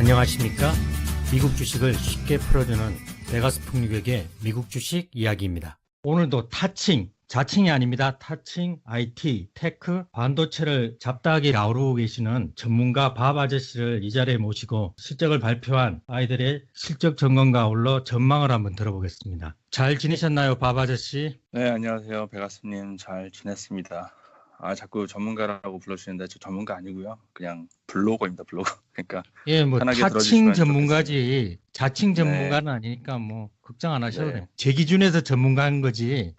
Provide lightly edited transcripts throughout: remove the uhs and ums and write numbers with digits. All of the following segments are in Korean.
안녕하십니까? 미국 주식을 쉽게 풀어주는 베가스 폭력에게 미국 주식 이야기입니다. 오늘도 자칭이 아닙니다. 타칭, IT, 테크, 반도체를 잡다하게 아우르고 계시는 전문가 밥 아저씨를 이 자리에 모시고 실적을 발표한 아이들의 실적 점검과 아울러 전망을 한번 들어보겠습니다. 잘 지내셨나요, 밥 아저씨? 네, 안녕하세요. 베가스님 잘 지냈습니다. 자꾸 전문가라고 불러주시는데 저 전문가 아니고요. 그냥 블로거입니다, 블로거. 그러니까 예, 뭐 편하게 타칭 들어주시면 전문가지 자칭 좋겠습니다. 전문가는 아니니까 뭐 걱정 안 하셔도 네. 돼요. 제 기준에서 전문가인 거지.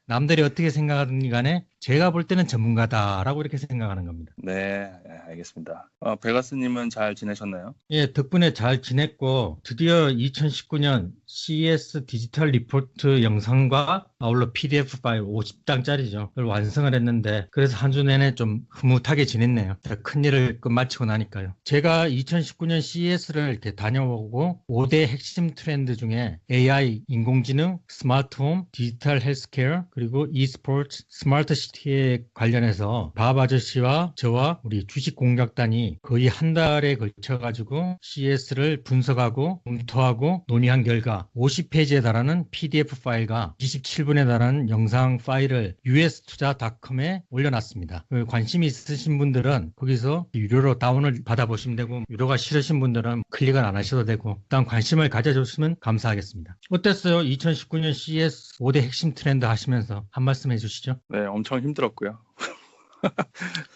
남들이 어떻게 생각하든 간에 제가 볼 때는 전문가다라고 이렇게 생각하는 겁니다. 네, 알겠습니다. 베가스님은 잘 지내셨나요? 예, 덕분에 잘 지냈고 드디어 2019년 CES 디지털 리포트 영상과 아울러 PDF 파일 50장짜리죠. 그걸 완성을 했는데 그래서 한 주 내내 좀 흐뭇하게 지냈네요. 큰 일을 끝마치고 나니까요. 제가 2019년 CES를 이렇게 다녀오고 5대 핵심 트렌드 중에 AI, 인공지능, 스마트홈, 디지털 헬스케어, 그리고 e스포츠, 스마트 시티에 관련해서 밥 아저씨와 저와 우리 주식 공략단이 거의 한 달에 걸쳐가지고 CES를 분석하고 검토하고 논의한 결과 50페이지에 달하는 PDF 파일과 27분에 달하는 영상 파일을 ustuja.com에 올려놨습니다. 관심이 있으신 분들은 거기서 유료로 다운을 받아보시면 되고 유료가 싫으신 분들은 클릭을 안 하셔도 되고 일단 관심을 가져주시면 감사하겠습니다. 어땠어요? 2019년 CES 5대 핵심 트렌드 하시면서 한 말씀 해주시죠. 네, 엄청 힘들었고요.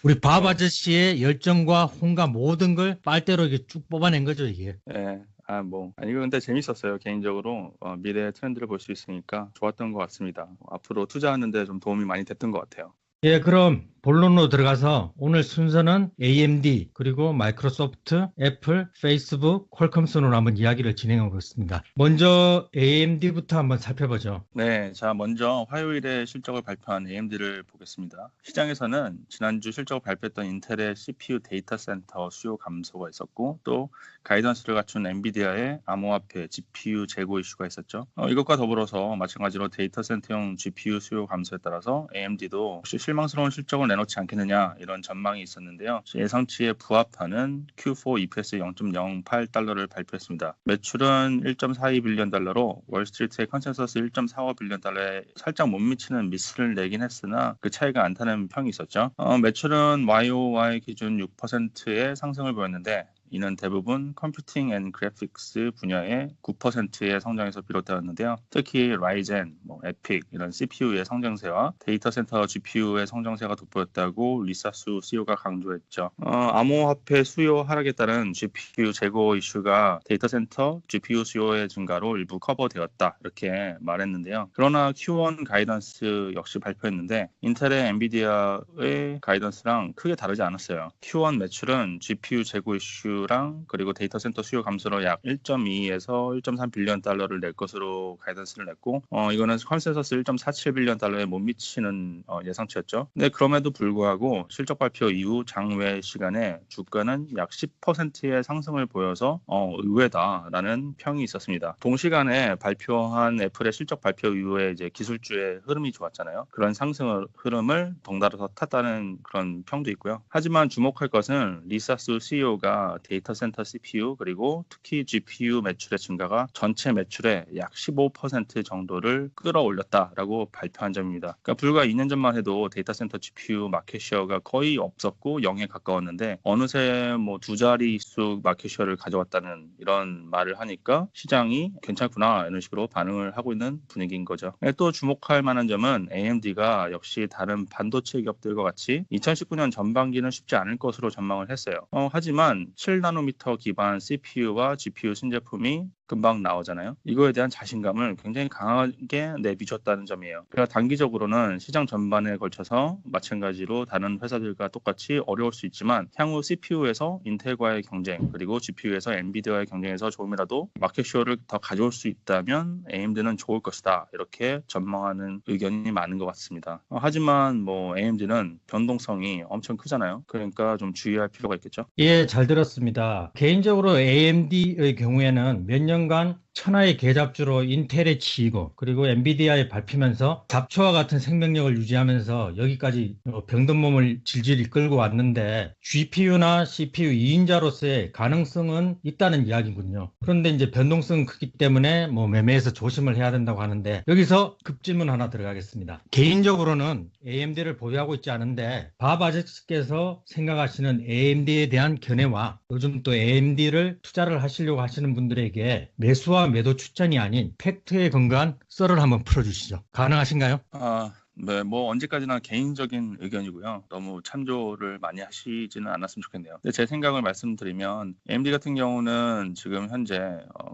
우리 밥 아저씨의 열정과 혼과 모든 걸 빨대로 이렇게 쭉 뽑아낸 거죠, 이게. 네, 이거 근데 재밌었어요. 개인적으로 미래의 트렌드를 볼 수 있으니까 좋았던 것 같습니다. 앞으로 투자하는데 좀 도움이 많이 됐던 것 같아요. 예, 그럼 본론으로 들어가서 오늘 순서는 AMD, 그리고 마이크로소프트, 애플, 페이스북, 퀄컴 순으로 한번 이야기를 진행해 보겠습니다. 먼저 AMD부터 한번 살펴보죠. 네, 자, 먼저 화요일에 실적을 발표한 AMD를 보겠습니다. 시장에서는 지난주 실적을 발표했던 인텔의 CPU 데이터 센터 수요 감소가 있었고, 또 가이던스를 갖춘 엔비디아의 암호화폐 GPU 재고 이슈가 있었죠. 이것과 더불어서 마찬가지로 데이터 센터용 GPU 수요 감소에 따라서 AMD도 혹시 실망스러운 실적을 내놓지 않겠느냐 이런 전망이 있었는데요. 예상치에 부합하는 Q4 EPS 0.08달러를 발표했습니다. 매출은 1.42빌리언 달러로 월스트리트의 컨센서스 1.45빌리언 달러에 살짝 못 미치는 미스를 내긴 했으나 그 차이가 않다는 평이 있었죠. 매출은 YOY 기준 6%의 상승을 보였는데 이는 대부분 컴퓨팅 앤 그래픽스 분야의 9%의 성장에서 비롯되었는데요. 특히 라이젠, 에픽 이런 CPU의 성장세와 데이터 센터 GPU의 성장세가 돋보였다고 리사수 CEO가 강조했죠. 암호화폐 수요 하락에 따른 GPU 재고 이슈가 데이터 센터 GPU 수요의 증가로 일부 커버되었다 이렇게 말했는데요. 그러나 Q1 가이던스 역시 발표했는데 인텔의 엔비디아의 가이던스랑 크게 다르지 않았어요. Q1 매출은 GPU 재고 이슈 랑 그리고 데이터 센터 수요 감소로 약 1.2에서 1.3빌리언 달러를 낼 것으로 가이던스를 냈고 이거는 컨센서스 1.47빌리언 달러에 못 미치는 예상치였죠. 근데 그럼에도 불구하고 실적 발표 이후 장외 시간에 주가는 약 10%의 상승을 보여서 의외다라는 평이 있었습니다. 동시간에 발표한 애플의 실적 발표 이후에 이제 기술주의 흐름이 좋았잖아요. 그런 상승 흐름을 덩달아서 탔다는 그런 평도 있고요. 하지만 주목할 것은 리사스 CEO가 데이터 센터 CPU 그리고 특히 GPU 매출의 증가가 전체 매출의 약 15% 정도를 끌어올렸다라고 발표한 점입니다. 그러니까 불과 2년 전만 해도 데이터 센터 GPU 마켓시어가 거의 없었고 0에 가까웠는데 어느새 두 자릿수 마켓시어를 가져왔다는 이런 말을 하니까 시장이 괜찮구나 이런 식으로 반응을 하고 있는 분위기인 거죠. 또 주목할 만한 점은 AMD가 역시 다른 반도체 기업들과 같이 2019년 전반기는 쉽지 않을 것으로 전망을 했어요. 하지만 7나노미터 기반 CPU와 GPU 신제품이 금방 나오잖아요. 이거에 대한 자신감을 굉장히 강하게 내비쳤다는 점이에요. 그러니까 단기적으로는 시장 전반에 걸쳐서 마찬가지로 다른 회사들과 똑같이 어려울 수 있지만 향후 CPU에서 인텔과의 경쟁 그리고 GPU에서 엔비디아의 경쟁에서 조금이라도 마켓쇼를 더 가져올 수 있다면 AMD는 좋을 것이다. 이렇게 전망하는 의견이 많은 것 같습니다. 하지만 AMD는 변동성이 엄청 크잖아요. 그러니까 좀 주의할 필요가 있겠죠. 예, 잘 들었습니다. 개인적으로 AMD의 경우에는 몇 년간 천하의 개잡주로 인텔에 치이고 그리고 엔비디아에 밟히면서 잡초와 같은 생명력을 유지하면서 여기까지 병든 몸을 질질 이끌고 왔는데 GPU나 CPU 2인자로서의 가능성은 있다는 이야기군요. 그런데 이제 변동성은 크기 때문에 뭐 매매에서 조심을 해야 된다고 하는데 여기서 급질문 하나 들어가겠습니다. 개인적으로는 AMD를 보유하고 있지 않은데 밥 아저씨께서 생각하시는 AMD에 대한 견해와 요즘 또 AMD를 투자를 하시려고 하시는 분들에게 매수와 매도 추천이 아닌 팩트에 근거한 썰을 한번 풀어주시죠. 가능하신가요? 네, 뭐 언제까지나 개인적인 의견이고요. 너무 참조를 많이 하시지는 않았으면 좋겠네요. 근데 제 생각을 말씀드리면 AMD 같은 경우는 지금 현재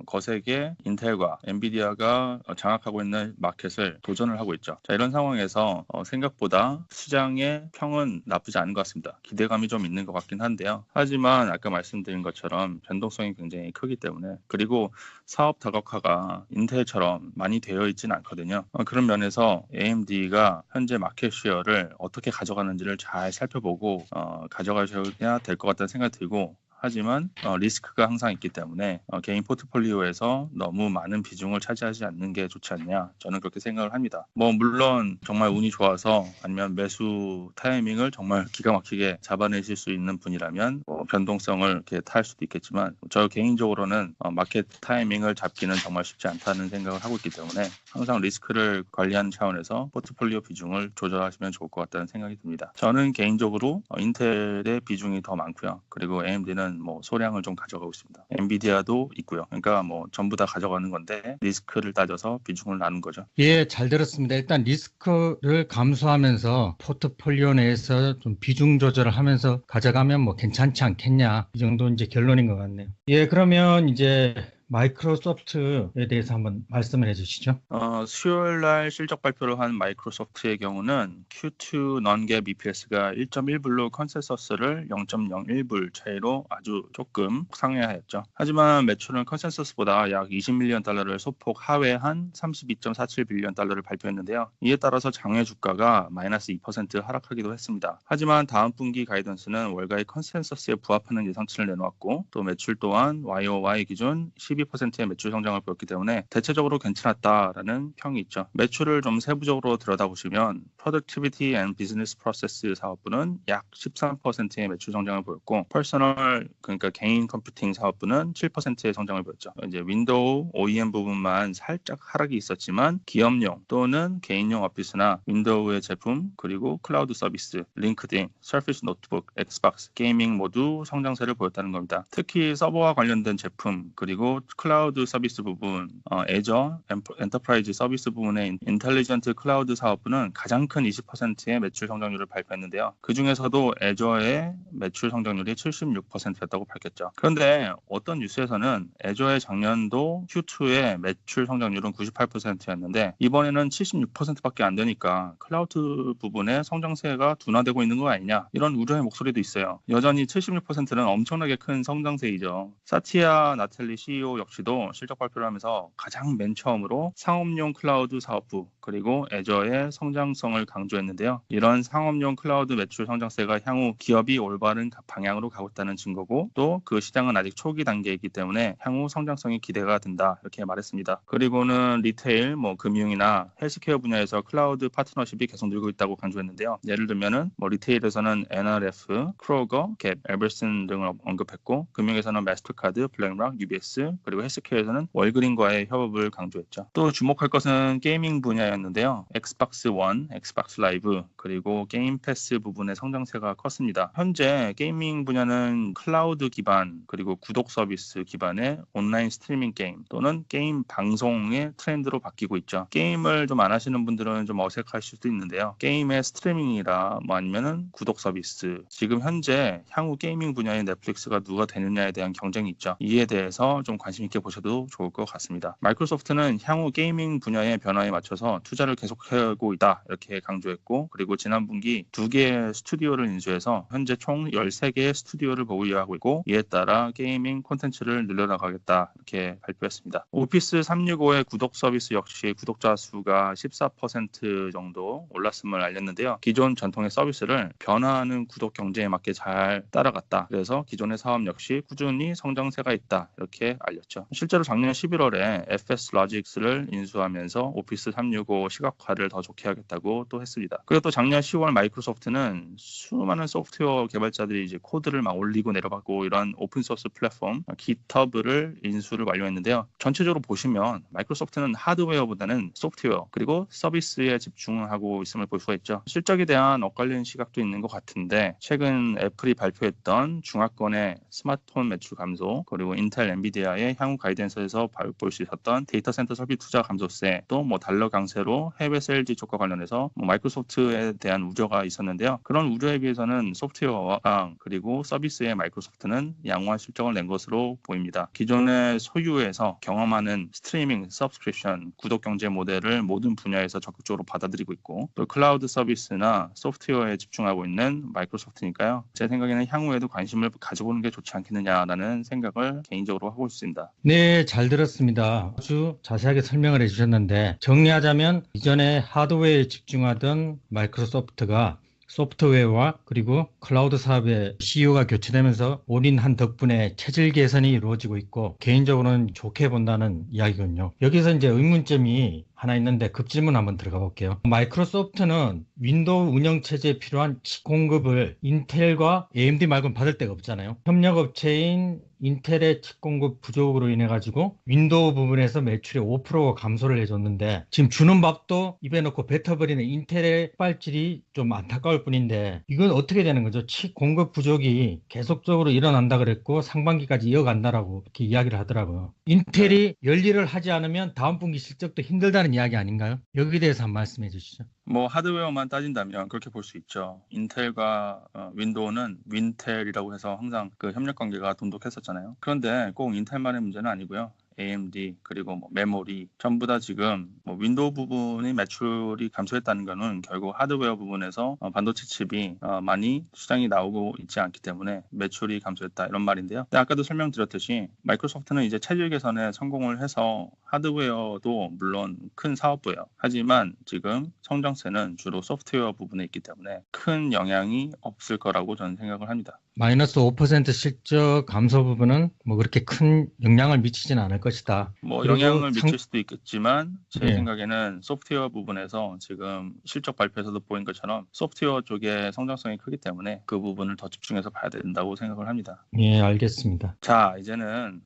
거세게 인텔과 엔비디아가 장악하고 있는 마켓을 도전을 하고 있죠. 자, 이런 상황에서 생각보다 시장의 평은 나쁘지 않은 것 같습니다. 기대감이 좀 있는 것 같긴 한데요. 하지만 아까 말씀드린 것처럼 변동성이 굉장히 크기 때문에 그리고 사업 다각화가 인텔처럼 많이 되어 있지는 않거든요. 그런 면에서 AMD가 현재 마켓 쉐어를 어떻게 가져가는지를 잘 살펴보고 가져가셔야 될 것 같다는 생각이 들고 하지만 리스크가 항상 있기 때문에 개인 포트폴리오에서 너무 많은 비중을 차지하지 않는 게 좋지 않냐 저는 그렇게 생각을 합니다. 뭐 물론 정말 운이 좋아서 아니면 매수 타이밍을 정말 기가 막히게 잡아내실 수 있는 분이라면 변동성을 이렇게 탈 수도 있겠지만 저 개인적으로는 마켓 타이밍을 잡기는 정말 쉽지 않다는 생각을 하고 있기 때문에 항상 리스크를 관리하는 차원에서 포트폴리오 비중을 조절하시면 좋을 것 같다는 생각이 듭니다. 저는 개인적으로 인텔의 비중이 더 많고요. 그리고 AMD는 뭐 소량을 좀 가져가고 있습니다. 엔비디아도 있고요. 그러니까 뭐 전부 다 가져가는 건데 리스크를 따져서 비중을 나눈 거죠. 예, 잘 들었습니다. 일단 리스크를 감수하면서 포트폴리오 내에서 좀 비중 조절을 하면서 가져가면 뭐 괜찮지 않겠냐. 이 정도 이제 결론인 것 같네요. 예, 그러면 이제 마이크로소프트에 대해서 한번 말씀을 해주시죠. 수요일 날 실적 발표를 한 마이크로소프트의 경우는 Q2 non-GAAP EPS가 1.1불로 컨센서스를 0.01불 차이로 아주 조금 상회하였죠. 하지만 매출은 컨센서스보다 약 20밀리언 달러를 소폭 하회한 32.47빌리언 달러를 발표했는데요. 이에 따라서 장외 주가가 마이너스 2% 하락하기도 했습니다. 하지만 다음 분기 가이던스는 월가의 컨센서스에 부합하는 예상치를 내놓았고 또 매출 또한 YOY 기준 12%의 매출 성장을 보였기 때문에 대체적으로 괜찮았다라는 평이 있죠. 매출을 좀 세부적으로 들여다보시면 Productivity and Business Process 사업부는 약 13%의 매출 성장을 보였고 퍼스널 그러니까 개인 컴퓨팅 사업부는 7%의 성장을 보였죠. 이제 윈도우 OEM 부분만 살짝 하락이 있었지만 기업용 또는 개인용 오피스나 윈도우의 제품 그리고 클라우드 서비스, 링크드인, 서피스 노트북, 엑스박스, 게이밍 모두 성장세를 보였다는 겁니다. 특히 서버와 관련된 제품 그리고 클라우드 서비스 부분, 애저, 엔터프라이즈 서비스 부분의 인텔리전트 클라우드 사업부는 가장 큰 20%의 매출 성장률을 발표했는데요. 그 중에서도 애저의 매출 성장률이 76%였다고 밝혔죠. 그런데 어떤 뉴스에서는 애저의 작년도 Q2의 매출 성장률은 98%였는데 이번에는 76%밖에 안 되니까 클라우드 부분의 성장세가 둔화되고 있는 거 아니냐 이런 우려의 목소리도 있어요. 여전히 76%는 엄청나게 큰 성장세이죠. 사티아 나텔리 CEO 역시도 실적 발표를 하면서 가장 맨 처음으로 상업용 클라우드 사업부 그리고 애저의 성장성을 강조했는데요. 이런 상업용 클라우드 매출 성장세가 향후 기업이 올바른 방향으로 가고 있다는 증거고 또 그 시장은 아직 초기 단계이기 때문에 향후 성장성이 기대가 된다 이렇게 말했습니다. 그리고는 리테일, 금융이나 헬스케어 분야에서 클라우드 파트너십이 계속 늘고 있다고 강조했는데요. 예를 들면은 리테일에서는 NRF, 크로거, 갭, 엘버슨 등을 언급했고 금융에서는 마스터카드, 블랙락, UBS 그리고 헬스케어에서는 월그린과의 협업을 강조했죠. 또 주목할 것은 게이밍 분야였는데요. 엑스박스 원, 엑스박스 라이브 그리고 게임 패스 부분의 성장세가 컸습니다. 현재 게이밍 분야는 클라우드 기반 그리고 구독 서비스 기반의 온라인 스트리밍 게임 또는 게임 방송의 트렌드로 바뀌고 있죠. 게임을 좀 안 하시는 분들은 좀 어색하실 수도 있는데요. 게임의 스트리밍이라 아니면은 구독 서비스 지금 현재 향후 게이밍 분야의 넷플릭스가 누가 되느냐에 대한 경쟁이 있죠. 이에 대해서 좀 관심 있게 보셔도 좋을 것 같습니다. 마이크로소프트는 향후 게이밍 분야의 변화에 맞춰서 투자를 계속하고 있다 이렇게 강조했고, 그리고 지난 분기 2개의 스튜디오를 인수해서 현재 총 13개의 스튜디오를 보유하고 있고, 이에 따라 게이밍 콘텐츠를 늘려나가겠다 이렇게 발표했습니다. 오피스 365의 구독 서비스 역시 구독자 수가 14% 정도 올랐음을 알렸는데요. 기존 전통의 서비스를 변화하는 구독 경제에 맞게 잘 따라갔다. 그래서 기존의 사업 역시 꾸준히 성장세가 있다 이렇게 알렸죠. 실제로 작년 11월에 FS Logics를 인수하면서 오피스 365 시각화를 더 좋게 하겠다고 또 했습니다. 그리고 또 작년 10월 마이크로소프트는 수많은 소프트웨어 개발자들이 이제 코드를 막 올리고 내려가고 이런 오픈소스 플랫폼 GitHub를 인수를 완료했는데요. 전체적으로 보시면 마이크로소프트는 하드웨어보다는 소프트웨어 그리고 서비스에 집중하고 있음을 볼 수가 있죠. 실적에 대한 엇갈리는 시각도 있는 것 같은데, 최근 애플이 발표했던 중하권의 스마트폰 매출 감소, 그리고 인텔, 엔비디아의 향후 가이던스에서 볼 수 있었던 데이터 센터 설비 투자 감소세, 또 뭐 달러 강세로 해외 세일 지속과 관련해서 마이크로소프트에 대한 우려가 있었는데요. 그런 우려에 비해서는 소프트웨어와 그리고 서비스의 마이크로소프트는 양호한 실적을 낸 것으로 보입니다. 기존의 소유에서 경험하는 스트리밍, 서브스크립션, 구독 경제 모델을 모든 분야에서 적극적으로 받아들이고 있고, 또 클라우드 서비스나 소프트웨어에 집중하고 있는 마이크로소프트니까요. 제 생각에는 향후에도 관심을 가져보는 게 좋지 않겠느냐라는 생각을 개인적으로 하고 있습니다. 네, 잘 들었습니다. 아주 자세하게 설명을 해주셨는데, 정리하자면 이전에 하드웨어에 집중하던 마이크로소프트가 소프트웨어와 그리고 클라우드 사업의 CEO가 교체되면서 올인한 덕분에 체질 개선이 이루어지고 있고, 개인적으로는 좋게 본다는 이야기군요. 여기서 이제 의문점이 하나 있는데 급질문 한번 들어가 볼게요. 마이크로소프트는 윈도우 운영체제에 필요한 칩 공급을 인텔과 AMD 말고는 받을 데가 없잖아요. 협력업체인 인텔의 칩 공급 부족으로 인해 가지고 윈도우 부분에서 매출이 5%가 감소를 해줬는데, 지금 주는 밥도 입에 넣고 뱉어버리는 인텔의 빨질이 좀 안타까울 뿐인데, 이건 어떻게 되는 거죠? 칩 공급 부족이 계속적으로 일어난다 그랬고 상반기까지 이어간다라고 이렇게 이야기를 하더라고요. 인텔이 열일을 하지 않으면 다음 분기 실적도 힘들다는 이야기 아닌가요? 여기에 대해서 한 말씀해 주시죠. 뭐 하드웨어만 따진다면 그렇게 볼 수 있죠. 인텔과 윈도우는 윈텔이라고 해서 항상 그 협력 관계가 돈독했었잖아요. 그런데 꼭 인텔만의 문제는 아니고요. AMD 그리고 뭐 메모리 전부 다 지금 뭐 윈도우 부분이 매출이 감소했다는 것은 결국 하드웨어 부분에서 반도체 칩이 많이 시장이 나오고 있지 않기 때문에 매출이 감소했다 이런 말인데요. 근데 아까도 설명드렸듯이 마이크로소프트는 이제 체질 개선에 성공을 해서 하드웨어도 물론 큰 사업부예요. 하지만 지금 성장세는 주로 소프트웨어 부분에 있기 때문에 큰 영향이 없을 거라고 저는 생각을 합니다. 마이너스 5% 실적 감소 부분은 뭐 그렇게 큰 영향을 미치지는 않을 것이다. 뭐 영향을 미칠 수도 있겠지만 제 예. 생각에는 소프트웨어 부분에서 지금 실적 발표에서도 보인 것처럼 소프트웨어 쪽의 성장성이 크기 때문에 그 부분을 더 집중해서 봐야 된다고 생각을 합니다. 예, 알겠습니다. 자, 이제는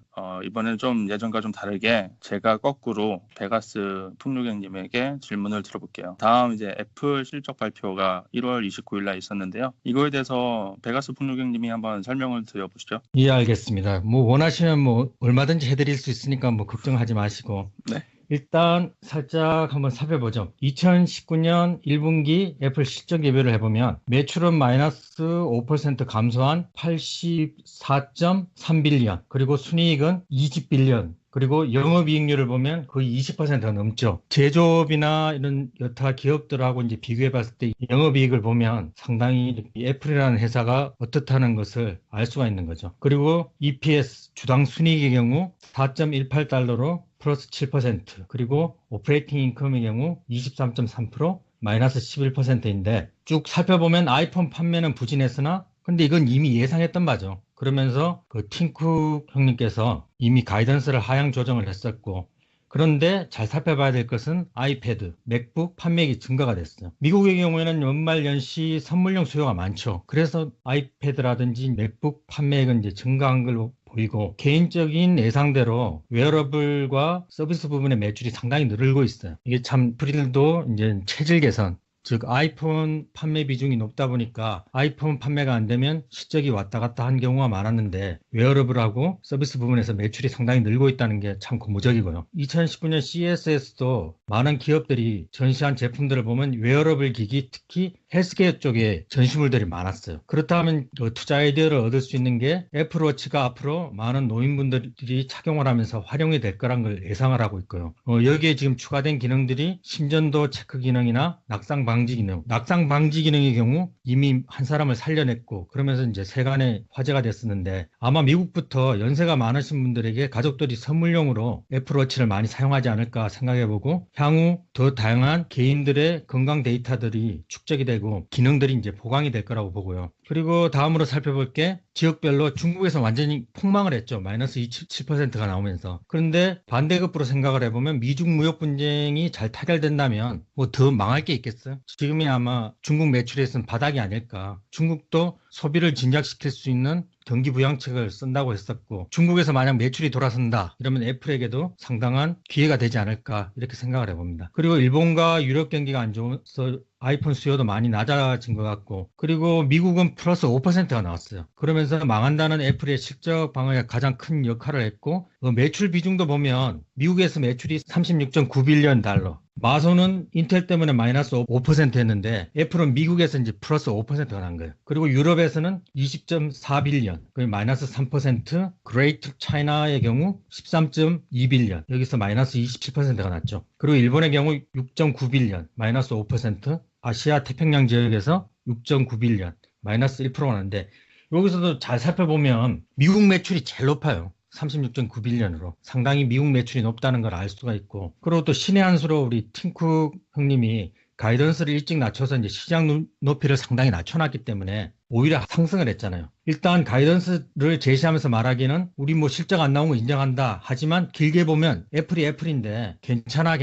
이번에는 좀 예전과 좀 다르게 제가 거꾸로 베가스 풍류객님에게 질문을 들어볼게요. 다음 이제 애플 실적 발표가 1월 29일 날 있었는데요. 이거에 대해서 베가스 풍류객님이 한번 설명을 드려보시죠. 예, 알겠습니다. 뭐 원하시면 뭐 얼마든지 해드릴 수 있으니까 뭐 걱정하지 마시고. 네. 일단 살짝 한번 살펴보죠. 2019년 1분기 애플 실적 예배를 해보면 매출은 마이너스 5% 감소한 84.3빌리언, 그리고 순이익은 20빌리언, 그리고 영업이익률을 보면 거의 20%가 넘죠. 제조업이나 이런 여타 기업들하고 이제 비교해 봤을 때 영업이익을 보면 상당히 애플이라는 회사가 어떻다는 것을 알 수가 있는 거죠. 그리고 EPS 주당 순이익의 경우 4.18달러로 플러스 7%, 그리고 오퍼레이팅 인컴의 경우 23.3%, 마이너스 11%인데 쭉 살펴보면 아이폰 판매는 부진했으나 근데 이건 이미 예상했던 바죠. 그러면서 그 팀쿡 형님께서 이미 가이던스를 하향 조정을 했었고, 그런데 잘 살펴봐야 될 것은 아이패드, 맥북 판매액이 증가가 됐어요. 미국의 경우에는 연말 연시 선물용 수요가 많죠. 그래서 아이패드라든지 맥북 판매액은 이제 증가한 걸로 보이고, 개인적인 예상대로 웨어러블과 서비스 부분의 매출이 상당히 늘고 있어요. 이게 참 프리들도 이제 체질 개선, 즉 아이폰 판매 비중이 높다 보니까 아이폰 판매가 안 되면 실적이 왔다 갔다 한 경우가 많았는데, 웨어러블하고 서비스 부분에서 매출이 상당히 늘고 있다는 게 참 고무적이고요. 2019년 CES에서도 많은 기업들이 전시한 제품들을 보면 웨어러블 기기, 특히 헬스케어 쪽에 전시물들이 많았어요. 그렇다면 투자 아이디어를 얻을 수 있는 게 애플워치가 앞으로 많은 노인분들이 착용을 하면서 활용이 될 거란 걸 예상을 하고 있고요. 여기에 지금 추가된 기능들이 심전도 체크 기능이나 낙상 방지 기능. 낙상 방지 기능의 경우 이미 한 사람을 살려냈고 그러면서 이제 세간의 화제가 됐었는데 아마 미국부터 연세가 많으신 분들에게 가족들이 선물용으로 애플워치를 많이 사용하지 않을까 생각해보고 향후 더 다양한 개인들의 건강 데이터들이 축적이 되고 기능들이 이제 보강이 될 거라고 보고요. 그리고 다음으로 살펴볼 게 지역별로 중국에서 완전히 폭망을 했죠. 마이너스 27%가 나오면서. 그런데 반대급부로 생각을 해보면 미중 무역 분쟁이 잘 타결된다면 뭐 더 망할 게 있겠어요? 지금이 아마 중국 매출에서는 바닥이 아닐까. 중국도 소비를 진작시킬 수 있는 경기 부양책을 쓴다고 했었고 중국에서 만약 매출이 돌아선다 이러면 애플에게도 상당한 기회가 되지 않을까 이렇게 생각을 해봅니다. 그리고 일본과 유럽 경기가 안 좋아서 아이폰 수요도 많이 낮아진 것 같고 그리고 미국은 플러스 5%가 나왔어요. 그러면서 망한다는 애플의 실적 방어에 가장 큰 역할을 했고 매출 비중도 보면 미국에서 매출이 36.9빌리언 달러 마소는 인텔 때문에 마이너스 5% 애플은 미국에서 이제 플러스 5%가 난 거예요. 그리고 유럽에서는 20.4빌리언, 거의 마이너스 3%, 그레이트 차이나의 경우 13.2빌리언, 여기서 마이너스 27%가 났죠. 그리고 일본의 경우 6.9빌리언, 마이너스 5%, 아시아 태평양 지역에서 6.9빌리언, 마이너스 1%가 났는데 여기서도 잘 살펴보면 미국 매출이 제일 높아요. 36.9빌리언으로 상당히 미국 매출이 높다는 걸 알 수가 있고 그리고 또 신의 한 수로 우리 팀쿡 형님이 가이던스를 일찍 낮춰서 이제 시장 높이를 상당히 낮춰놨기 때문에 오히려 상승을 했잖아요. 일단 가이던스를 제시하면서 말하기는 우리 뭐 실적 안 나온 거 인정한다. 하지만 길게 보면 애플이 애플인데 괜찮아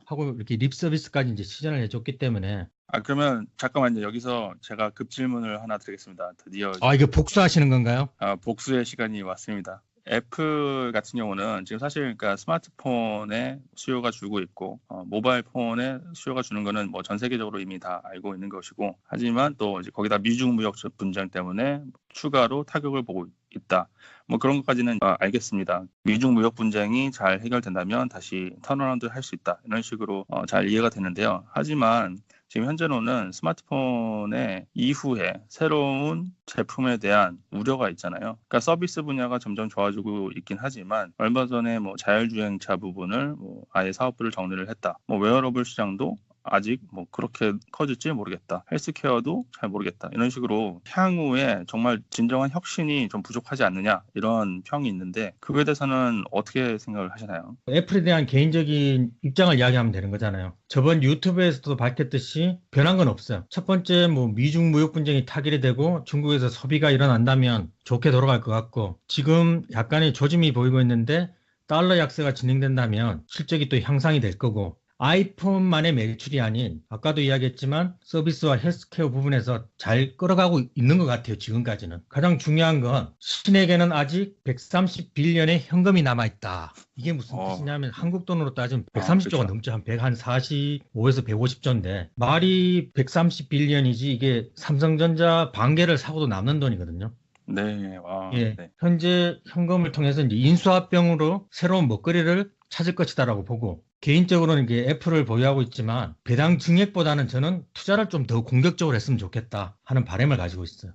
하고 이렇게 립 서비스까지 이제 시전을 해줬기 때문에 그러면 잠깐만요. 여기서 제가 급질문을 하나 드리겠습니다. 드디어 이거 복수하시는 건가요? 복수의 시간이 왔습니다. 애플 같은 경우는 지금 사실 그러니까 스마트폰에 수요가 줄고 있고 모바일 폰에 수요가 주는 거는 뭐 전 세계적으로 이미 다 알고 있는 것이고 하지만 또 이제 거기다 미중 무역 분쟁 때문에 추가로 타격을 보고 있다. 뭐 그런 것까지는 알겠습니다. 미중 무역 분쟁이 잘 해결된다면 다시 턴어라운드 할 수 있다. 이런 식으로 잘 이해가 되는데요. 하지만 지금 현재로는 스마트폰의 이후에 새로운 제품에 대한 우려가 있잖아요. 그러니까 서비스 분야가 점점 좋아지고 있긴 하지만 얼마 전에 뭐 자율주행차 부분을 아예 사업부를 정리를 했다. 웨어러블 시장도 아직 뭐 그렇게 커질지 모르겠다. 헬스케어도 잘 모르겠다. 이런 식으로 향후에 정말 진정한 혁신이 좀 부족하지 않느냐 이런 평이 있는데 그거에 대해서는 어떻게 생각을 하시나요? 애플에 대한 개인적인 입장을 이야기하면 되는 거잖아요. 저번 유튜브에서도 밝혔듯이 변한 건 없어요. 첫 번째 뭐 미중 무역 분쟁이 타결이 되고 중국에서 소비가 일어난다면 좋게 돌아갈 것 같고 지금 약간의 조짐이 보이고 있는데 달러 약세가 진행된다면 실적이 또 향상이 될 거고 아이폰만의 매출이 아닌 아까도 이야기했지만 서비스와 헬스케어 부분에서 잘 끌어가고 있는 것 같아요. 지금까지는. 가장 중요한 건 신에게는 아직 130빌리언의 현금이 남아있다. 이게 무슨 뜻이냐면 한국 돈으로 따지면 130조가 그렇죠. 넘죠. 한 145에서 150조인데 말이 130빌리언이지 이게 삼성전자 반개를 사고도 남는 돈이거든요. 네, 예, 네. 현재 현금을 통해서 이제 인수합병으로 새로운 먹거리를 찾을 것이다라고 보고 개인적으로는 이게 애플을 보유하고 있지만 배당 증액보다는 저는 투자를 좀 더 공격적으로 했으면 좋겠다 하는 바람을 가지고 있어요.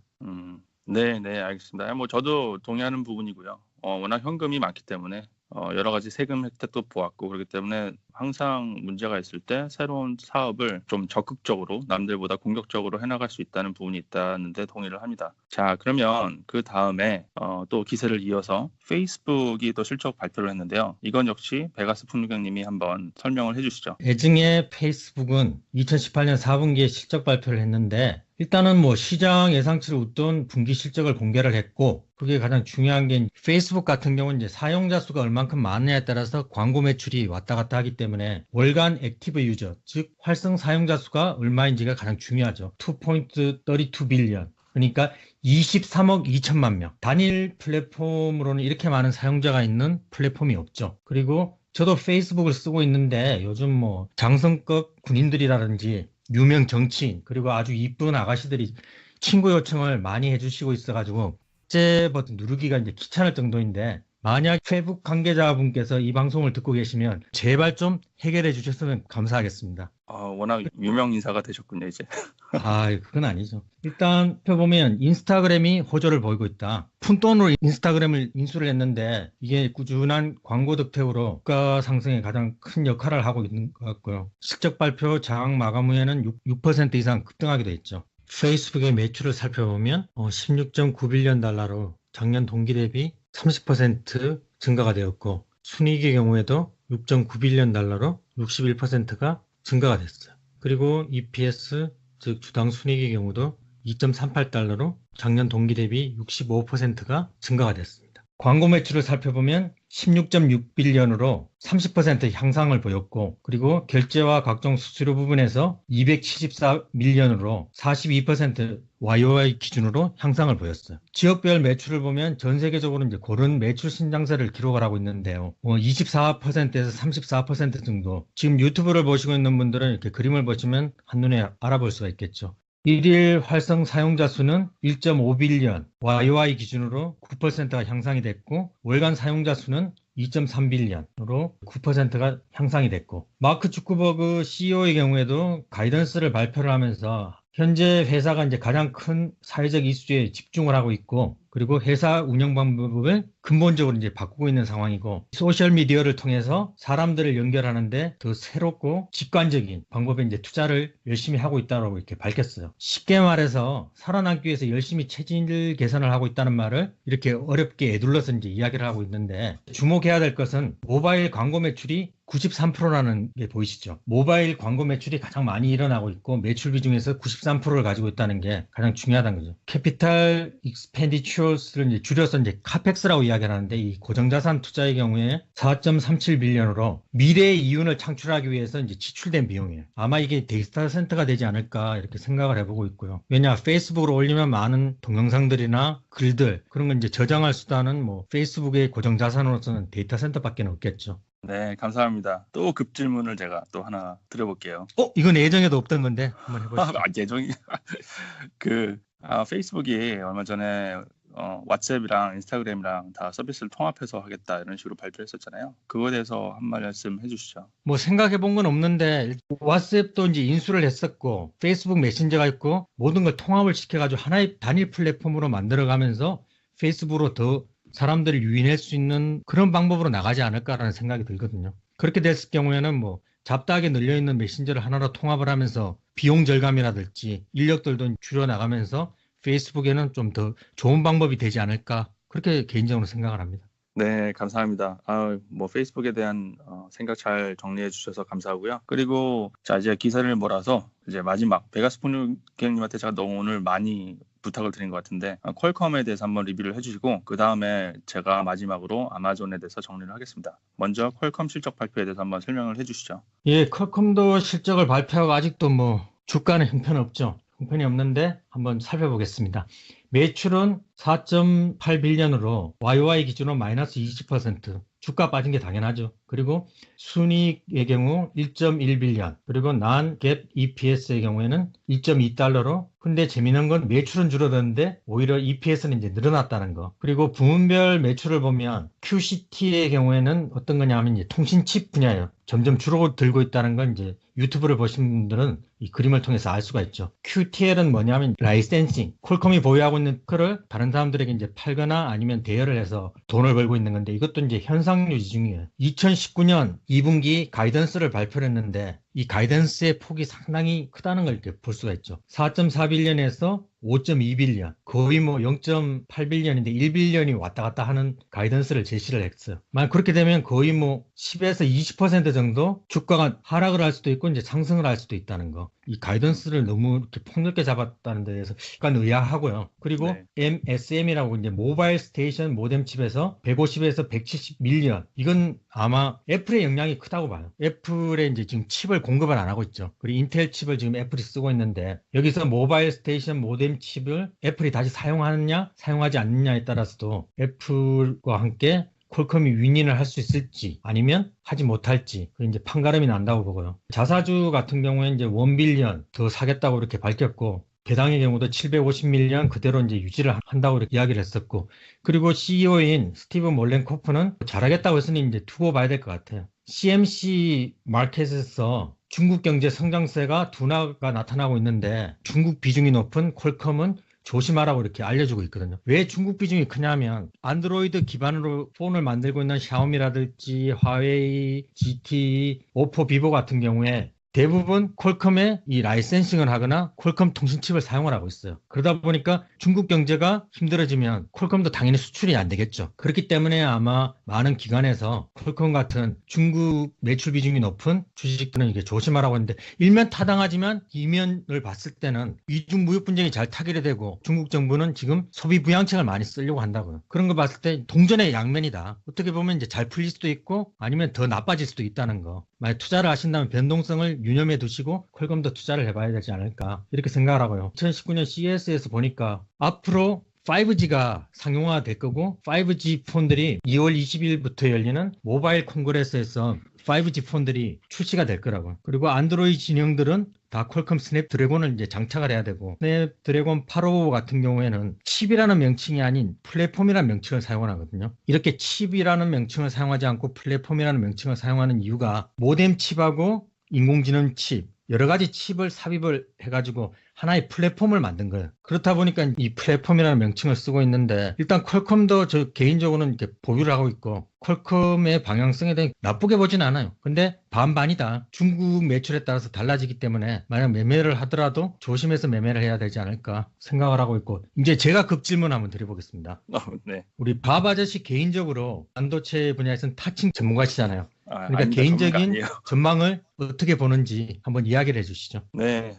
네, 알겠습니다. 뭐 저도 동의하는 부분이고요. 워낙 현금이 많기 때문에 여러 가지 세금 혜택도 보았고 그렇기 때문에 항상 문제가 있을 때 새로운 사업을 좀 적극적으로 남들보다 공격적으로 해나갈 수 있다는 부분이 있다는데 동의를 합니다. 자, 그러면 그 다음에 또 기세를 이어서 페이스북이 또 실적 발표를 했는데요. 이건 역시 베가스 풍류경님이 한번 설명을 해주시죠. 애증의 페이스북은 2018년 4분기에 실적 발표를 했는데 일단은 뭐 시장 예상치를 웃돈 분기 실적을 공개를 했고 그게 가장 중요한 게 페이스북 같은 경우는 이제 사용자 수가 얼만큼 많느냐에 따라서 광고 매출이 왔다 갔다 하기 때문에 월간 액티브 유저 즉 활성 사용자 수가 얼마인지가 가장 중요하죠. 2.32빌리언 그러니까 23억 2천만 명 단일 플랫폼으로는 이렇게 많은 사용자가 있는 플랫폼이 없죠. 그리고 저도 페이스북을 쓰고 있는데 요즘 뭐 장성급 군인들이라든지 유명 정치인 그리고 아주 이쁜 아가씨들이 친구 요청을 많이 해주시고 있어가지고 제 버튼 누르기가 이제 귀찮을 정도인데 만약 페북 관계자분께서 이 방송을 듣고 계시면 제발 좀 해결해 주셨으면 감사하겠습니다. 워낙 유명 인사가 되셨군요, 이제. 그건 아니죠. 일단 펴보면 인스타그램이 호조를 보이고 있다. 푼돈으로 인스타그램을 인수를 했는데 이게 꾸준한 광고 득템으로 주가 상승에 가장 큰 역할을 하고 있는 것 같고요. 실적 발표 장악 마감 후에는 6% 이상 급등하기도 했죠. 페이스북의 매출을 살펴보면 16.9빌리언 달러로 작년 동기 대비 30% 증가가 되었고 순이익의 경우에도 6.9빌리언 달러로 61%가 증가가 됐어요. 그리고 EPS 즉 주당 순이익의 경우도 2.38달러로 작년 동기 대비 65%가 증가가 됐습니다. 광고 매출을 살펴보면 16.6빌리언으로 30% 향상을 보였고 그리고 결제와 각종 수수료 부분에서 274밀리언으로 42% YOY 기준으로 향상을 보였어요. 지역별 매출을 보면 전 세계적으로 이제 고른 매출 신장세를 기록을 하고 있는데요. 24%에서 34% 정도. 지금 유튜브를 보시고 있는 분들은 이렇게 그림을 보시면 한눈에 알아볼 수가 있겠죠. 일일 활성 사용자 수는 1.5빌리언, YOY 기준으로 9%가 향상이 됐고 월간 사용자 수는 2.3빌리언으로 9%가 향상이 됐고 마크 주크버그 CEO의 경우에도 가이던스를 발표를 하면서 현재 회사가 이제 가장 큰 사회적 이슈에 집중을 하고 있고 그리고 회사 운영 방법을 근본적으로 이제 바꾸고 있는 상황이고 소셜 미디어를 통해서 사람들을 연결하는데 더 새롭고 직관적인 방법에 이제 투자를 열심히 하고 있다고 이렇게 밝혔어요. 쉽게 말해서 살아남기 위해서 열심히 체질 개선을 하고 있다는 말을 이렇게 어렵게 에둘러서 이제 이야기를 하고 있는데 주목해야 될 것은 모바일 광고 매출이 93%라는 게 보이시죠? 모바일 광고 매출이 가장 많이 일어나고 있고 매출 비중에서 93%를 가지고 있다는 게 가장 중요하다는 거죠. 캐피탈 익스펜디처스를 이제 줄여서 이제 카펙스라고 이야기를 하는데 이 고정자산 투자의 경우에 4.37빌리언으로 미래의 이윤을 창출하기 위해서 이제 지출된 비용이에요. 아마 이게 데이터 센터가 되지 않을까 이렇게 생각을 해보고 있고요. 왜냐 페이스북으로 올리면 많은 동영상들이나 글들 그런 건 이제 저장할 수단은 뭐 페이스북의 고정자산으로서는 데이터 센터밖에 없겠죠. 네, 감사합니다. 또 급질문을 제가 또 하나 드려볼게요. 이건 예정에도 없던 건데 한번 해보시죠. 예정이 페이스북이 얼마 전에 왓츠앱이랑 인스타그램이랑 다 서비스를 통합해서 하겠다 이런 식으로 발표했었잖아요. 그거에 대해서 한 말씀 해주시죠. 뭐 생각해 본 건 없는데 왓츠앱도 이제 인수를 했었고 페이스북 메신저가 있고 모든 걸 통합을 시켜가지고 하나의 단일 플랫폼으로 만들어가면서 페이스북으로 더 사람들을 유인할 수 있는 그런 방법으로 나가지 않을까라는 생각이 들거든요. 그렇게 됐을 경우에는 뭐 잡다하게 널려있는 메신저를 하나로 통합을 하면서 비용 절감이라든지 인력들도 줄여나가면서 페이스북에는 좀 더 좋은 방법이 되지 않을까 그렇게 개인적으로 생각을 합니다. 네, 감사합니다. 페이스북에 대한 생각 잘 정리해 주셔서 감사하고요. 그리고 자 이제 기사를 몰아서 이제 마지막 베가스 본부장님한테 제가 너무 오늘 많이 부탁을 드린 것 같은데 퀄컴에 대해서 한번 리뷰를 해주시고 그 다음에 제가 마지막으로 아마존에 대해서 정리를 하겠습니다. 먼저 퀄컴 실적 발표에 대해서 한번 설명을 해주시죠. 예, 퀄컴도 실적을 발표하고 아직도 뭐 주가는 형편없죠. 형편이 없는데 한번 살펴보겠습니다. 매출은 4.8빌리언으로 YOY 기준으로 마이너스 20%. 주가 빠진 게 당연하죠. 그리고 순이익의 경우 1.1빌리언, 그리고 non-GAAP EPS의 경우에는 2.2달러로. 근데 재미있는 건 매출은 줄어드는데 오히려 EPS는 이제 늘어났다는 거. 그리고 부문별 매출을 보면 QCT의 경우에는 어떤 거냐면 이제 통신칩 분야예요. 점점 줄어들고 있다는 건 이제 유튜브를 보신 분들은 이 그림을 통해서 알 수가 있죠. QTL은 뭐냐면 라이센싱, 퀄컴이 보유하고 있는 거를 다른 사람들에게 이제 팔거나 아니면 대여를 해서 돈을 벌고 있는 건데 이것도 이제 현상 유지 중이에요. 2019년 2분기 가이던스를 발표를 했는데 이 가이던스의 폭이 상당히 크다는 걸 이렇게 볼 수가 있죠. 4.4빌리언에서 5.2빌리언, 거의 뭐 0.8빌리언인데 1빌리언이 왔다 갔다 하는 가이던스를 제시를 했어요. 만약 그렇게 되면 거의 뭐 10에서 20% 정도 주가가 하락을 할 수도 있고 이제 상승을 할 수도 있다는 거. 이 가이던스를 너무 이렇게 폭넓게 잡았다는 데 대해서 약간 의아하고요. 그리고 네. MSM이라고 이제 모바일 스테이션 모뎀 칩에서 150에서 170밀리언. 이건 아마 애플의 영향이 크다고 봐요. 애플에 이제 지금 칩을 공급을 안 하고 있죠. 그리고 인텔 칩을 지금 애플이 쓰고 있는데 여기서 모바일 스테이션 모뎀 칩을 애플이 다시 사용하느냐 사용하지 않느냐에 따라서도 애플과 함께 퀄컴이 윈윈을 할 수 있을지 아니면 하지 못할지 이제 판가름이 난다고 보고요. 자사주 같은 경우에 이제 1빌리언 더 사겠다고 이렇게 밝혔고 배당의 경우도 750밀리언 그대로 이제 유지를 한다고 이렇게 이야기를 했었고, 그리고 CEO인 스티브 몰렌코프는 잘하겠다고 했으니 이제 두고 봐야 될 것 같아요. CMC 마켓에서 중국 경제 성장세가 둔화가 나타나고 있는데 중국 비중이 높은 퀄컴은 조심하라고 이렇게 알려주고 있거든요. 왜 중국 비중이 크냐면 안드로이드 기반으로 폰을 만들고 있는 샤오미라든지 화웨이, GT, 오포, 비보 같은 경우에 대부분 퀄컴의 이 라이센싱을 하거나 퀄컴 통신칩을 사용을 하고 있어요. 그러다 보니까 중국 경제가 힘들어지면 퀄컴도 당연히 수출이 안 되겠죠. 그렇기 때문에 아마 많은 기관에서 퀄컴 같은 중국 매출 비중이 높은 주식들은 이게 조심하라고 했는데, 일면 타당하지만 이면을 봤을 때는 이중 무역 분쟁이 잘 타결이 되고 중국 정부는 지금 소비 부양책을 많이 쓰려고 한다고요. 그런 거 봤을 때 동전의 양면이다. 어떻게 보면 이제 잘 풀릴 수도 있고 아니면 더 나빠질 수도 있다는 거. 만약 투자를 하신다면 변동성을 유념해 두시고 퀄컴도 투자를 해봐야 되지 않을까 이렇게 생각을 하고요. 2019년 CES에서 보니까 앞으로 5G가 상용화 될 거고 5G 폰들이 2월 20일부터 열리는 모바일 콩그레스에서 5G 폰들이 출시가 될 거라고요. 그리고 안드로이드 진영들은 다 퀄컴 스냅드래곤을 이제 장착을 해야 되고, 스냅드래곤 855 같은 경우에는 칩이라는 명칭이 아닌 플랫폼이라는 명칭을 사용하거든요. 이렇게 칩이라는 명칭을 사용하지 않고 플랫폼이라는 명칭을 사용하는 이유가 모뎀 칩하고 인공지능 칩, 여러 가지 칩을 삽입을 해가지고 하나의 플랫폼을 만든 거예요. 그렇다 보니까 이 플랫폼이라는 명칭을 쓰고 있는데, 일단 퀄컴도 저 개인적으로는 이렇게 보유를 하고 있고 퀄컴의 방향성에 대해 나쁘게 보진 않아요. 근데 반반이다. 중국 매출에 따라서 달라지기 때문에 만약 매매를 하더라도 조심해서 매매를 해야 되지 않을까 생각을 하고 있고, 이제 제가 급질문 한번 드려보겠습니다. 네. 우리 밥 아저씨 개인적으로 반도체 분야에서는 타칭 전문가시잖아요. 그러니까 아닙니다. 개인적인 전망을 어떻게 보는지 한번 이야기를 해주시죠. 네,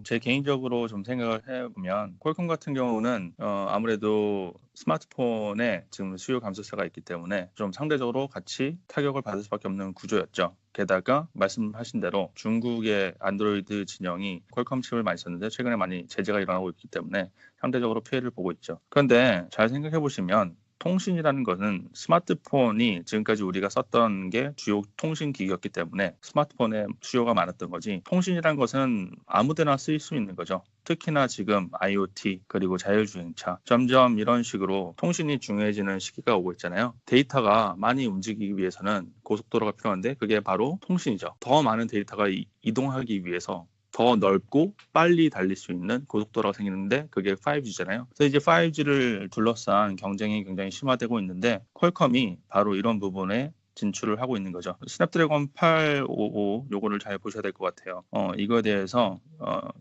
제 개인적으로 좀 생각을 해보면 퀄컴 같은 경우는 아무래도 스마트폰에 지금 수요 감소세가 있기 때문에 좀 상대적으로 같이 타격을 받을 수밖에 없는 구조였죠. 게다가 말씀하신 대로 중국의 안드로이드 진영이 퀄컴 칩을 많이 썼는데 최근에 많이 제재가 일어나고 있기 때문에 상대적으로 피해를 보고 있죠. 그런데 잘 생각해 보시면 통신이라는 것은 스마트폰이 지금까지 우리가 썼던 게 주요 통신 기기였기 때문에 스마트폰에 수요가 많았던 거지, 통신이라는 것은 아무데나 쓰일 수 있는 거죠. 특히나 지금 IoT 그리고 자율주행차, 점점 이런 식으로 통신이 중요해지는 시기가 오고 있잖아요. 데이터가 많이 움직이기 위해서는 고속도로가 필요한데 그게 바로 통신이죠. 더 많은 데이터가 이동하기 위해서 더 넓고 빨리 달릴 수 있는 고속도로가 생기는데 그게 5G잖아요. 그래서 이제 5G를 둘러싼 경쟁이 굉장히 심화되고 있는데 퀄컴이 바로 이런 부분에 진출을 하고 있는 거죠. 스냅드래곤 855 요거를 잘 보셔야 될 것 같아요. 이거에 대해서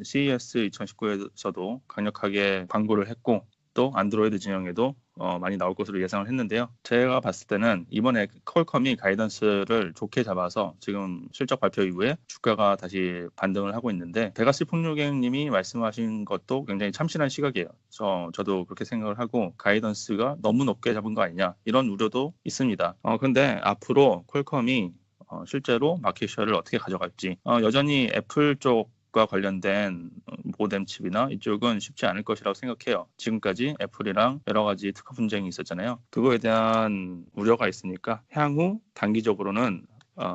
CES 2019에서도 강력하게 광고를 했고 또 안드로이드 진영에도 많이 나올 것으로 예상을 했는데요. 제가 봤을 때는 이번에 퀄컴이 가이던스를 좋게 잡아서 지금 실적 발표 이후에 주가가 다시 반등을 하고 있는데, 베가시 풍류객님이 말씀하신 것도 굉장히 참신한 시각이에요. 저도 그렇게 생각을 하고 가이던스가 너무 높게 잡은 거 아니냐 이런 우려도 있습니다. 근데 앞으로 퀄컴이 실제로 마켓쉐어를 어떻게 가져갈지, 여전히 애플 쪽과 관련된 모뎀 칩이나 이쪽은 쉽지 않을 것이라고 생각해요. 지금까지 애플이랑 여러 가지 특허 분쟁이 있었잖아요. 그거에 대한 우려가 있으니까 향후 단기적으로는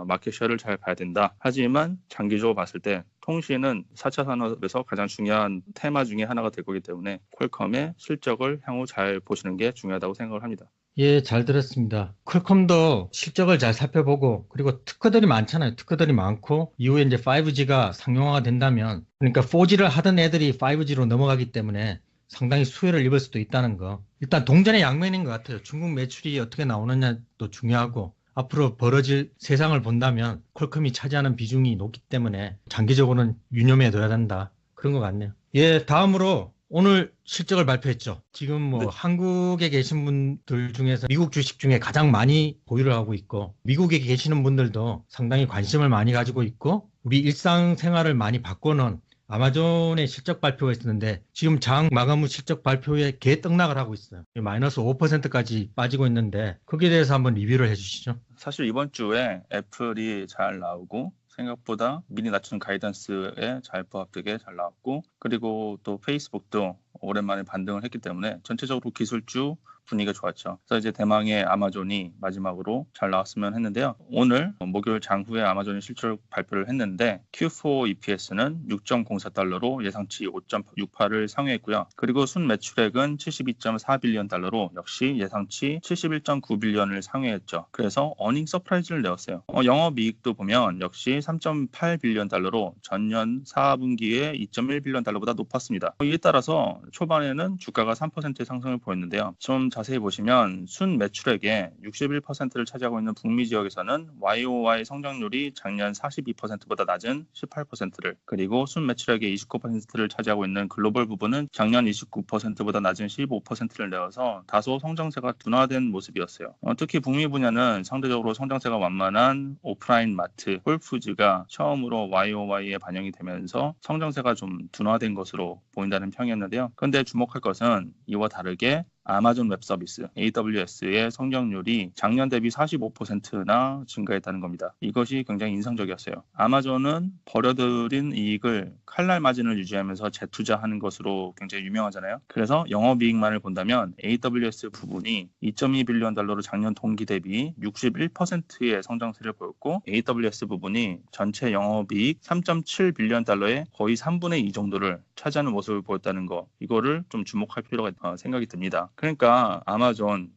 마켓쉐어를 잘 봐야 된다. 하지만 장기적으로 봤을 때 통신은 4차 산업에서 가장 중요한 테마 중에 하나가 될 거기 때문에 퀄컴의 실적을 향후 잘 보시는 게 중요하다고 생각을 합니다. 예, 잘 들었습니다. 퀄컴도 실적을 잘 살펴보고, 그리고 특허들이 많잖아요. 특허들이 많고, 이후에 이제 5G가 상용화가 된다면, 그러니까 4G를 하던 애들이 5G로 넘어가기 때문에 상당히 수혜를 입을 수도 있다는 거. 일단 동전의 양면인 것 같아요. 중국 매출이 어떻게 나오느냐도 중요하고, 앞으로 벌어질 세상을 본다면 퀄컴이 차지하는 비중이 높기 때문에 장기적으로는 유념해 둬야 된다. 그런 것 같네요. 예, 다음으로 오늘 실적을 발표했죠. 지금 뭐 네. 한국에 계신 분들 중에서 미국 주식 중에 가장 많이 보유를 하고 있고, 미국에 계시는 분들도 상당히 관심을 많이 가지고 있고, 우리 일상생활을 많이 바꾸는 아마존의 실적 발표가 있었는데 지금 장 마감 후 실적 발표에 개떡락을 하고 있어요. 마이너스 5%까지 빠지고 있는데 거기에 대해서 한번 리뷰를 해주시죠. 사실 이번 주에 애플이 잘 나오고 생각보다 미리 낮춘 가이던스에 잘 부합되게 잘 나왔고, 그리고 또 페이스북도 오랜만에 반등을 했기 때문에 전체적으로 기술주 분위기가 좋았죠. 그래서 이제 대망의 아마존이 마지막으로 잘 나왔으면 했는데요. 오늘 목요일 장후에 아마존이 실적 발표를 했는데 Q4 EPS는 6.04달러로 예상치 5.68을 상회했고요. 그리고 순 매출액은 72.4빌리언 달러로 역시 예상치 71.9빌리언을 상회했죠. 그래서 어닝 서프라이즈를 내었어요. 영업이익도 보면 역시 3.8빌리언 달러로 전년 4분기에 2.1빌리언 달러보다 높았습니다. 이에 따라서 초반에는 주가가 3% 상승을 보였는데요. 좀 자세히 보시면 순 매출액의 61%를 차지하고 있는 북미 지역에서는 YOY 성장률이 작년 42%보다 낮은 18%를, 그리고 순 매출액의 29%를 차지하고 있는 글로벌 부분은 작년 29%보다 낮은 15%를 내어서 다소 성장세가 둔화된 모습이었어요. 특히 북미 분야는 상대적으로 성장세가 완만한 오프라인 마트, 홀푸즈가 처음으로 YOY에 반영이 되면서 성장세가 좀 둔화된 것으로 보인다는 평이었는데요. 그런데 주목할 것은 이와 다르게 아마존 웹 서비스 AWS의 성장률이 작년 대비 45%나 증가했다는 겁니다. 이것이 굉장히 인상적이었어요. 아마존은 버려들인 이익을 칼날 마진을 유지하면서 재투자하는 것으로 굉장히 유명하잖아요. 그래서 영업이익만을 본다면 AWS 부분이 2.2빌리언 달러로 작년 동기 대비 61%의 성장세를 보였고, AWS 부분이 전체 영업이익 3.7빌리언 달러의 거의 3분의 2 정도를 차지하는 모습을 보였다는 거, 이거를 좀 주목할 필요가 생각이 듭니다. 그러니까 아마존은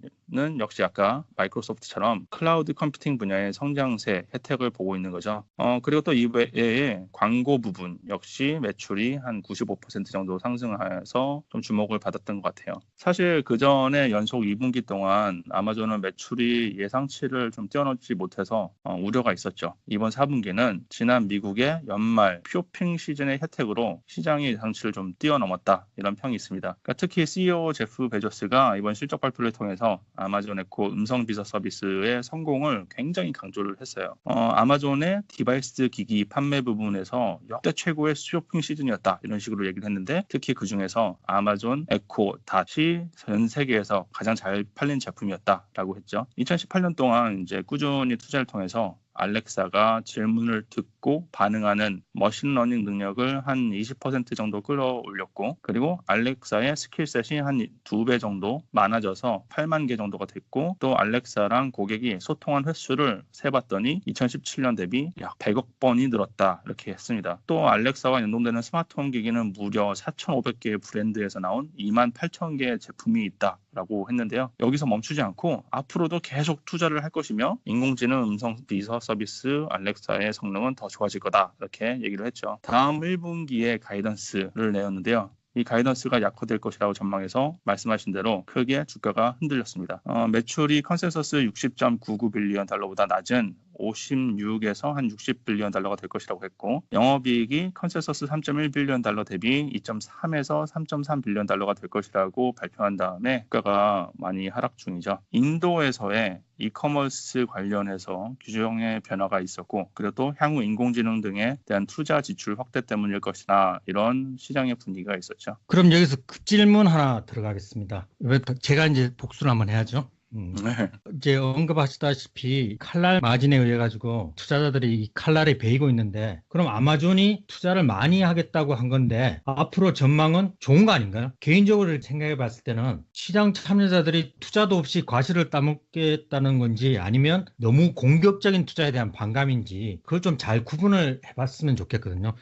역시 아까 마이크로소프트처럼 클라우드 컴퓨팅 분야의 성장세 혜택을 보고 있는 거죠. 그리고 또 이외에 광고 부분 역시 매출이 한 95% 정도 상승해서 좀 주목을 받았던 것 같아요. 사실 그 전에 연속 2분기 동안 아마존은 매출이 예상치를 좀 뛰어넘지 못해서 우려가 있었죠. 이번 4분기는 지난 미국의 연말 쇼핑 시즌의 혜택으로 시장의 예상치를 좀 뛰어넘었다, 이런 평이 있습니다. 그러니까 특히 CEO 제프 베조스가 이번 실적 발표를 통해서 아마존 에코 음성 비서 서비스의 성공을 굉장히 강조를 했어요. 아마존의 디바이스 기기 판매 부분에서 역대 최고의 쇼핑 시즌이었다, 이런 식으로 얘기를 했는데, 특히 그 중에서 아마존 에코 닷이 전 세계에서 가장 잘 팔린 제품이었다라고 했죠. 2018년 동안 이제 꾸준히 투자를 통해서 알렉사가 질문을 듣고 반응하는 머신러닝 능력을 한 20% 정도 끌어올렸고, 그리고 알렉사의 스킬셋이 한 2배 정도 많아져서 8만 개 정도가 됐고, 또 알렉사랑 고객이 소통한 횟수를 세봤더니 2017년 대비 약 100억 번이 늘었다, 이렇게 했습니다. 또 알렉사와 연동되는 스마트홈 기기는 무려 4,500개의 브랜드에서 나온 28,000개의 제품이 있다 라고 했는데요. 여기서 멈추지 않고 앞으로도 계속 투자를 할 것이며, 인공지능 음성 비서 서비스 알렉사의 성능은 더 좋아질 거다, 이렇게 얘기를 했죠. 다음 1분기에 가이던스를 내었는데요. 이 가이던스가 약화될 것이라고 전망해서 말씀하신 대로 크게 주가가 흔들렸습니다. 매출이 컨센서스 60.99빌리언 달러보다 낮은 56에서 한 60빌리언 달러가 될 것이라고 했고, 영업이익이 컨센서스 3.1빌리언 달러 대비 2.3에서 3.3빌리언 달러가 될 것이라고 발표한 다음에 주가가 많이 하락 중이죠. 인도에서의 이커머스 관련해서 규정의 변화가 있었고, 그리고 또 향후 인공지능 등에 대한 투자 지출 확대 때문일 것이다, 이런 시장의 분위기가 있었죠. 그럼 여기서 질문 하나 들어가겠습니다. 제가 이제 복수를 한번 해야죠. 네. 이제 언급하시다시피 칼날 마진에 의해 가지고 투자자들이 이 칼날에 베이고 있는데, 그럼 아마존이 투자를 많이 하겠다고 한 건데 앞으로 전망은 좋은 거 아닌가요? 개인적으로 생각해 봤을 때는 시장 참여자들이 투자도 없이 과실을 따먹겠다는 건지, 아니면 너무 공격적인 투자에 대한 반감인지, 그걸 좀 잘 구분을 해봤으면 좋겠거든요.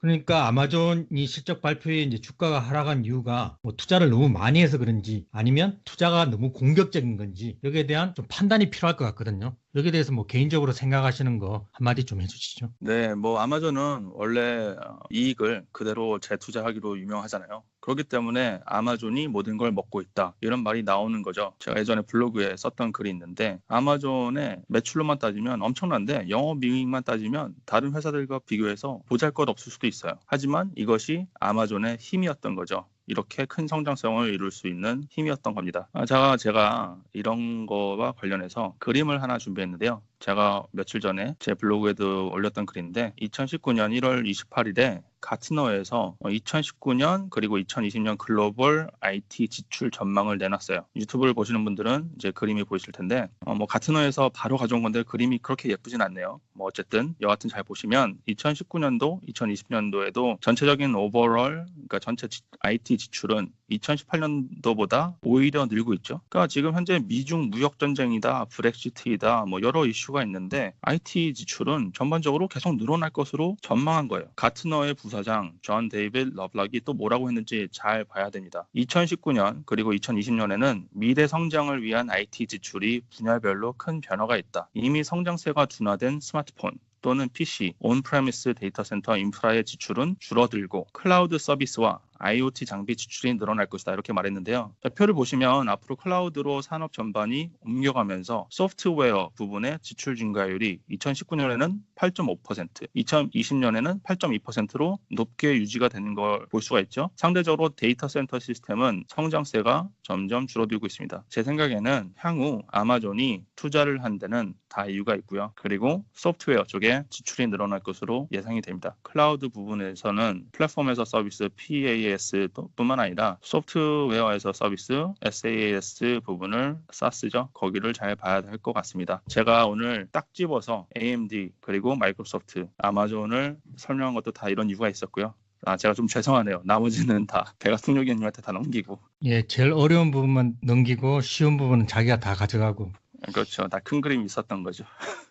그러니까 아마존이 실적 발표에 이제 주가가 하락한 이유가 뭐 투자를 너무 많이 해서 그런지, 아니면 투자가 너무 공격적인 건지, 여기에 대한 좀 판단이 필요할 것 같거든요. 여기에 대해서 뭐 개인적으로 생각하시는 거 한마디 좀 해주시죠. 네, 뭐 아마존은 원래 이익을 그대로 재투자하기로 유명하잖아요. 그렇기 때문에 아마존이 모든 걸 먹고 있다, 이런 말이 나오는 거죠. 제가 예전에 블로그에 썼던 글이 있는데, 아마존의 매출로만 따지면 엄청난데 영업이익만 따지면 다른 회사들과 비교해서 보잘것없을 수도 있어요. 하지만 이것이 아마존의 힘이었던 거죠. 이렇게 큰 성장성을 이룰 수 있는 힘이었던 겁니다. 제가 이런 거와 관련해서 그림을 하나 준비했는데요. 제가 며칠 전에 제 블로그에도 올렸던 글인데, 2019년 1월 28일에 가트너에서 2019년 그리고 2020년 글로벌 IT 지출 전망을 내놨어요. 유튜브를 보시는 분들은 이제 그림이 보이실 텐데, 가트너에서 바로 가져온 건데 그림이 그렇게 예쁘진 않네요. 어쨌든 여하튼 잘 보시면 2019년도, 2020년도에도 전체적인 오버롤, 그러니까 전체 IT 지출은 2018년도보다 오히려 늘고 있죠. 그러니까 지금 현재 미중 무역 전쟁이다, 브렉시트이다, 뭐 여러 이슈가 있는데 IT 지출은 전반적으로 계속 늘어날 것으로 전망한 거예요. 가트너의 부사장 존 데이빗 러블락이 또 뭐라고 했는지 잘 봐야 됩니다. 2019년 그리고 2020년에는 미래 성장을 위한 IT 지출이 분야별로 큰 변화가 있다. 이미 성장세가 둔화된 스마트폰 또는 PC, 온프레미스 데이터 센터 인프라의 지출은 줄어들고 클라우드 서비스와 IoT 장비 지출이 늘어날 것이다 이렇게 말했는데요. 자, 표를 보시면 앞으로 클라우드로 산업 전반이 옮겨가면서 소프트웨어 부분의 지출 증가율이 2019년에는 8.5%, 2020년에는 8.2%로 높게 유지가 되는 걸 볼 수가 있죠. 상대적으로 데이터 센터 시스템은 성장세가 점점 줄어들고 있습니다. 제 생각에는 향후 아마존이 투자를 한 데는 다 이유가 있고요. 그리고 소프트웨어 쪽에 지출이 늘어날 것으로 예상이 됩니다. 클라우드 부분에서는 플랫폼에서 서비스 PaaS뿐만 아니라 소프트웨어에서 서비스 SaaS 부분을 SaaS죠. 거기를 잘 봐야 할 것 같습니다. 제가 오늘 딱 집어서 AMD 그리고 마이크로소프트, 아마존을 설명한 것도 다 이런 이유가 있었고요. 제가 좀 죄송하네요. 나머지는 다 배가통역위원님한테 다 넘기고. 예, 제일 어려운 부분만 넘기고 쉬운 부분은 자기가 다 가져가고. 그렇죠. 다 큰 그림이 있었던 거죠.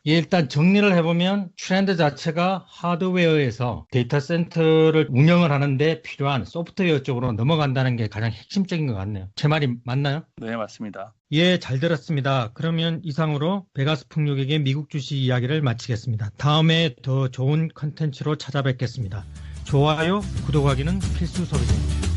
예, 일단 정리를 해보면 트렌드 자체가 하드웨어에서 데이터 센터를 운영을 하는데 필요한 소프트웨어 쪽으로 넘어간다는 게 가장 핵심적인 것 같네요. 제 말이 맞나요? 네, 맞습니다. 예, 잘 들었습니다. 그러면 이상으로 베가스 풍력에게 미국 주식 이야기를 마치겠습니다. 다음에 더 좋은 컨텐츠로 찾아뵙겠습니다. 좋아요, 구독하기는 필수 소비입니다.